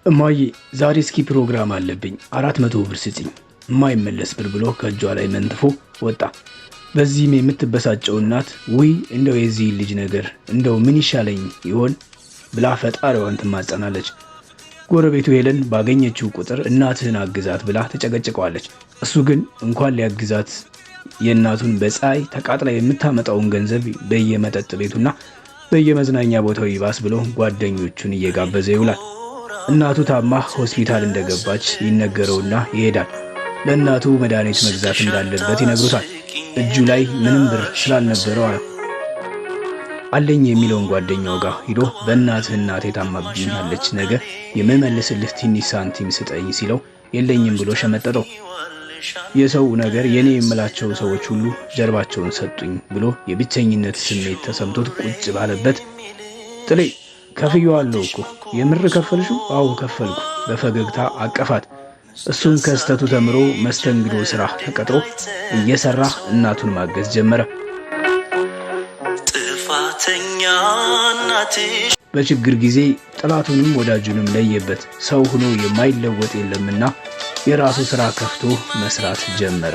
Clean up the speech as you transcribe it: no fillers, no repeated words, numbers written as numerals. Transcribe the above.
እማዬ ዛሬ እስኪ ፕሮግራም አለብኝ 400 ብር ስጪኝ የማይመለስ ብር ብሎ ከእጇ ላይ መንጥፎ ወጣ። በዚህም የምትበሳጨው እናት ውይ እንደው የዚህ ልጅ ነገር እንደው ምን ይሻለኝ ይሆን ብላ ፈጣሪዋን ትማጸናለች። ጎረቤቱ ሄለን ባገኘችው ቁጥር እናትህን አግዛት ብላ ተጨቀጭቀዋለች። እሱ ግን እንኳን ሊያግዛት የእናቱን በፀሐይ ተቃጥላ የምታመጣውን ገንዘብ በየመጠጥ ቤቱና በየመዝናኛ ቦታው ይባስ ብሎ ጓደኞቹን እየጋበዘ ይውላል። እናቱ ታማ ሆስፒታል እንደገባች ይነገረውና ይሄዳል። ለእናቱ መድኃኒት መግዛት እንዳለበት ይነግሩታል። እጁ ላይ ምንም ብር ስላልነበረው አለኝ የሚለውን ጓደኛው ጋር ሂዶ በእናትህ እናቴ ታማብኛለች፣ ነገ የምመልስልህ ትንሽ ሳንቲም ስጠኝ ሲለው የለኝም ብሎ ሸመጠጠው። የሰው ነገር የኔ የምላቸው ሰዎች ሁሉ ጀርባቸውን ሰጡኝ ብሎ የብቸኝነት ስሜት ተሰምቶት ቁጭ ባለበት ጥሌ ከፍየዋለሁ እኮ የምር ከፈልሽው? አዎ ከፈልኩ በፈገግታ አቀፋት። እሱም ከስተቱ ተምሮ መስተንግዶ ስራ ተቀጥሮ እየሰራ እናቱን ማገዝ ጀመረ። ጥፋተኛ እናትሽ በችግር ጊዜ ጠላቱንም ወዳጁንም ለየበት። ሰው ሆኖ የማይለወጥ የለምና የራሱ ስራ ከፍቶ መስራት ጀመረ።